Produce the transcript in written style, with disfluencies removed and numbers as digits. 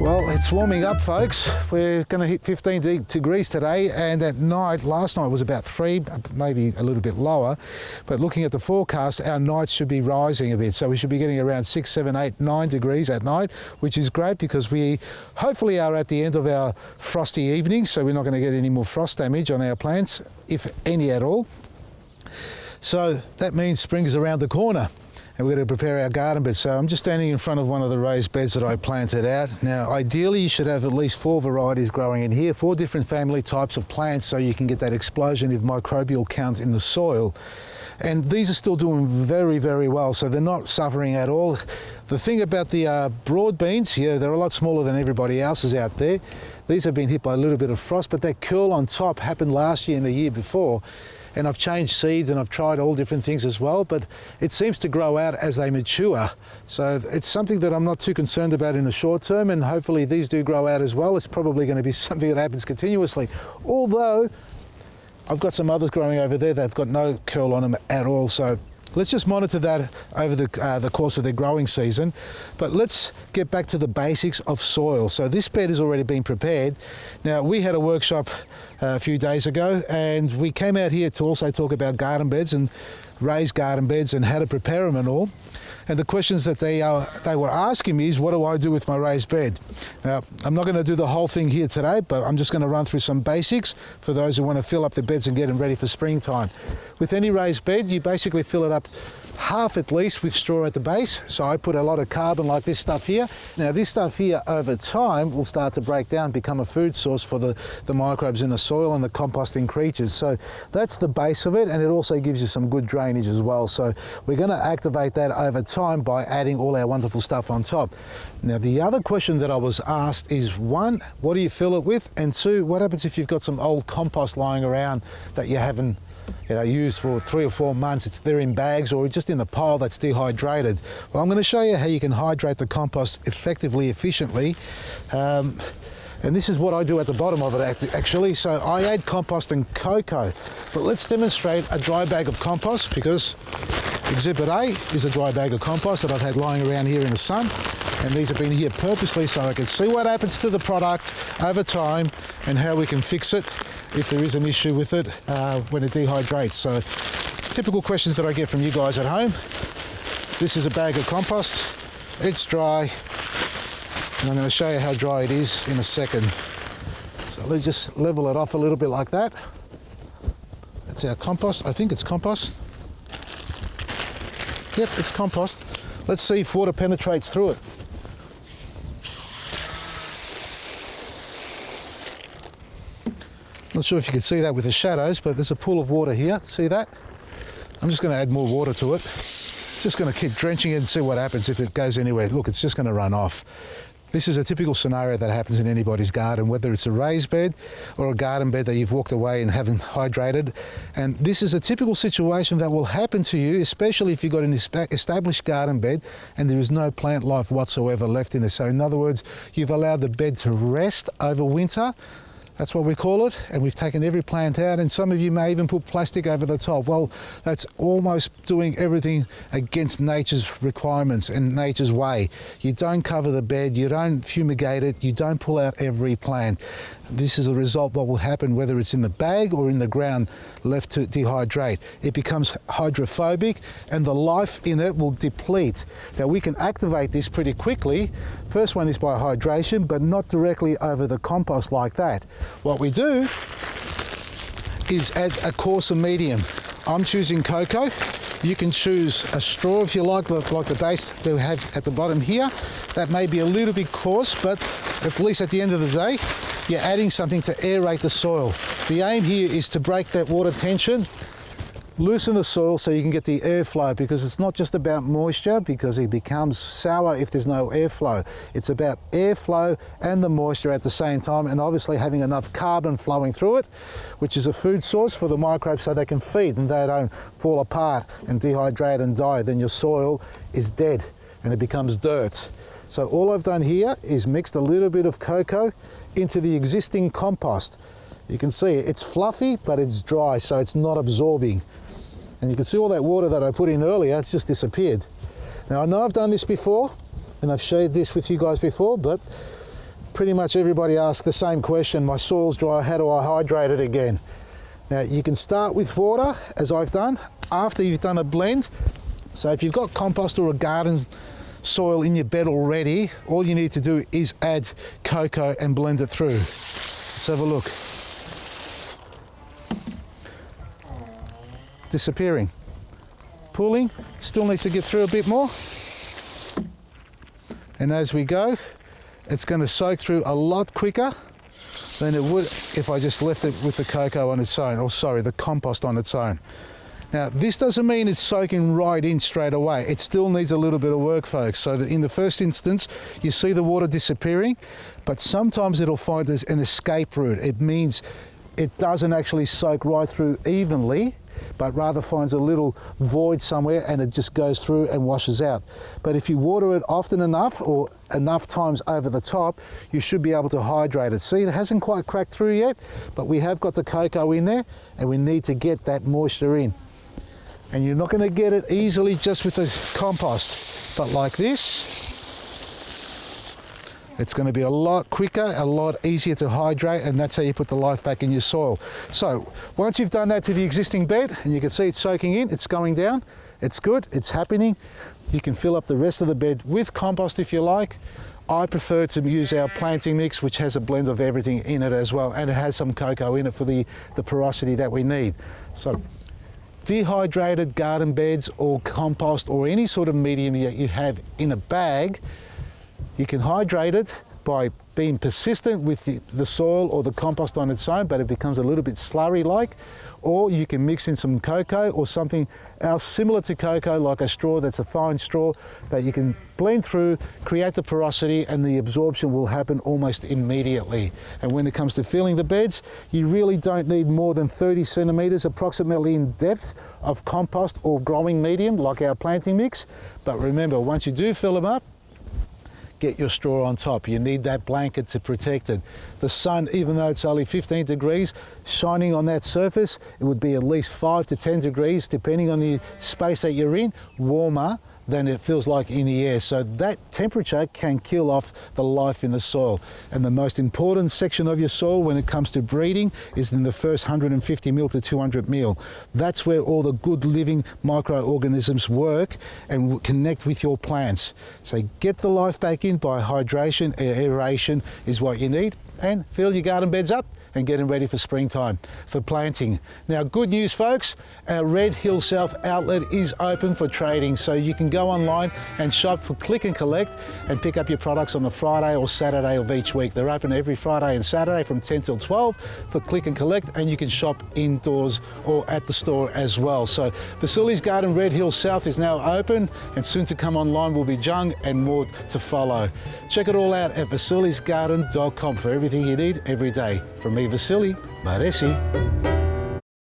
Well, it's warming up, folks. We're going to hit 15 degrees today, and at night, last night was about 3, maybe a little bit lower, but looking at the forecast, our nights should be rising a bit, so we should be getting around 6, 7, 8, 9 degrees at night, which is great because we hopefully are at the end of our frosty evenings, so we're not going to get any more frost damage on our plants, if any at all. So that means spring is around the corner. And we're going to prepare our garden bed. So I'm just standing in front of one of the raised beds that I planted out. Now, ideally, you should have at least 4 varieties growing in here, 4 different family types of plants, so you can get that explosion of microbial count in the soil. And these are still doing very, very well, so they're not suffering at all. The thing about the broad beans here, they're a lot smaller than everybody else's out there. These have been hit by a little bit of frost, but that curl on top happened last year and the year before. And I've changed seeds and I've tried all different things as well, but it seems to grow out as they mature. So it's something that I'm not too concerned about in the short term, and hopefully these do grow out as well. It's probably going to be something that happens continuously. Although I've got some others growing over there that've got no curl on them at all. So let's just monitor that over the course of their growing season. But let's get back to the basics of soil. So this bed has already been prepared. Now, we had a workshop a few days ago, and we came out here to also talk about garden beds and raised garden beds and how to prepare them and all. And the questions that they were asking me is, what do I do with my raised bed? Now, I'm not going to do the whole thing here today, but I'm just going to run through some basics for those who want to fill up their beds and get them ready for springtime. With any raised bed, you basically fill it up half at least with straw at the base. So I put a lot of carbon like this stuff here. Now this stuff here over time will start to break down, become a food source for the microbes in the soil and the composting creatures. So that's the base of it, and it also gives you some good drainage as well. So we're going to activate that over time by adding all our wonderful stuff on top. Now the other question that I was asked is, 1, what do you fill it with? And 2, what happens if you've got some old compost lying around that you haven't used for 3 or 4 months? They're in bags or just in a pile that's dehydrated. Well, I'm going to show you how you can hydrate the compost effectively, efficiently. And this is what I do at the bottom of it actually. So I add compost and cocoa. But let's demonstrate a dry bag of compost, because Exhibit A is a dry bag of compost that I've had lying around here in the sun. And these have been here purposely so I can see what happens to the product over time and how we can fix it if there is an issue with it when it dehydrates. So typical questions that I get from you guys at home. This is a bag of compost. It's dry. And I'm going to show you how dry it is in a second. So let's just level it off a little bit like that. That's our compost. I think it's compost. Yep, it's compost. Let's see if water penetrates through it. Not sure if you can see that with the shadows, but there's a pool of water here. See that? I'm just going to add more water to it. Just going to keep drenching it and see what happens if it goes anywhere. Look, it's just going to run off. This is a typical scenario that happens in anybody's garden, whether it's a raised bed or a garden bed that you've walked away and haven't hydrated. And this is a typical situation that will happen to you, especially if you've got an established garden bed and there is no plant life whatsoever left in there. So in other words, you've allowed the bed to rest over winter. That's what we call it, and we've taken every plant out, and some of you may even put plastic over the top. Well, that's almost doing everything against nature's requirements and nature's way. You don't cover the bed, you don't fumigate it, you don't pull out every plant. This is the result what will happen whether it's in the bag or in the ground left to dehydrate. It becomes hydrophobic and the life in it will deplete. Now we can activate this pretty quickly. First one is by hydration, but not directly over the compost like that. What we do is add a coarser medium. I'm choosing cocoa. You can choose a straw if you like the base that we have at the bottom here. That may be a little bit coarse, but at least at the end of the day, you're adding something to aerate the soil. The aim here is to break that water tension, loosen the soil so you can get the airflow, because it's not just about moisture, because it becomes sour if there's no airflow. It's about airflow and the moisture at the same time, and obviously having enough carbon flowing through it, which is a food source for the microbes so they can feed and they don't fall apart and dehydrate and die. Then your soil is dead and it becomes dirt. So all I've done here is mixed a little bit of cocoa into the existing compost. You can see it's fluffy, but it's dry, so it's not absorbing. And you can see all that water that I put in earlier, it's just disappeared. Now I know I've done this before, and I've shared this with you guys before, but pretty much everybody asks the same question. My soil's dry, how do I hydrate it again? Now you can start with water, as I've done, after you've done a blend. So if you've got compost or a garden soil in your bed already, all you need to do is add cocoa and blend it through. Let's have a look. Disappearing. Pulling, still needs to get through a bit more. And as we go, it's going to soak through a lot quicker than it would if I just left it with the cocoa on its own, or sorry, the compost on its own. Now, this doesn't mean it's soaking right in straight away. It still needs a little bit of work, folks. So that in the first instance, you see the water disappearing, but sometimes it'll find there's an escape route. It means it doesn't actually soak right through evenly, but rather finds a little void somewhere and it just goes through and washes out. But if you water it often enough or enough times over the top, you should be able to hydrate it. See, it hasn't quite cracked through yet, but we have got the cocoa in there and we need to get that moisture in. And you're not going to get it easily just with the compost, but like this, it's going to be a lot quicker, a lot easier to hydrate, and that's how you put the life back in your soil. So once you've done that to the existing bed, and you can see it's soaking in, it's going down, it's good, it's happening. You can fill up the rest of the bed with compost if you like. I prefer to use our planting mix, which has a blend of everything in it as well, and it has some cocoa in it for the porosity that we need. So dehydrated garden beds or compost or any sort of medium that you have in a bag, you can hydrate it by being persistent with the soil or the compost on its own, but it becomes a little bit slurry-like, or you can mix in some cocoa or something else similar to cocoa, like a straw that's a fine straw that you can blend through, create the porosity, and the absorption will happen almost immediately. And when it comes to filling the beds, you really don't need more than 30 centimetres approximately in depth of compost or growing medium like our planting mix. But remember, once you do fill them up, get your straw on top. You need that blanket to protect it. The sun, even though it's only 15 degrees, shining on that surface, it would be at least 5 to 10 degrees, depending on the space that you're in, warmer than it feels like in the air. So that temperature can kill off the life in the soil. And the most important section of your soil when it comes to breeding is in the first 150 mil to 200 mil. That's where all the good living microorganisms work and connect with your plants. So get the life back in by hydration, aeration is what you need, and fill your garden beds up and getting ready for springtime for planting. Now, good news, folks, our Red Hill South outlet is open for trading, so you can go online and shop for click and collect and pick up your products on the Friday or Saturday of each week. They're open every Friday and Saturday from 10 till 12 for click and collect, and you can shop indoors or at the store as well. So Vasily's Garden Red Hill South is now open, and soon to come online will be Jung and more to follow. Check it all out at vasilysgarden.com for everything you need every day. From me, Vasily, Maresi.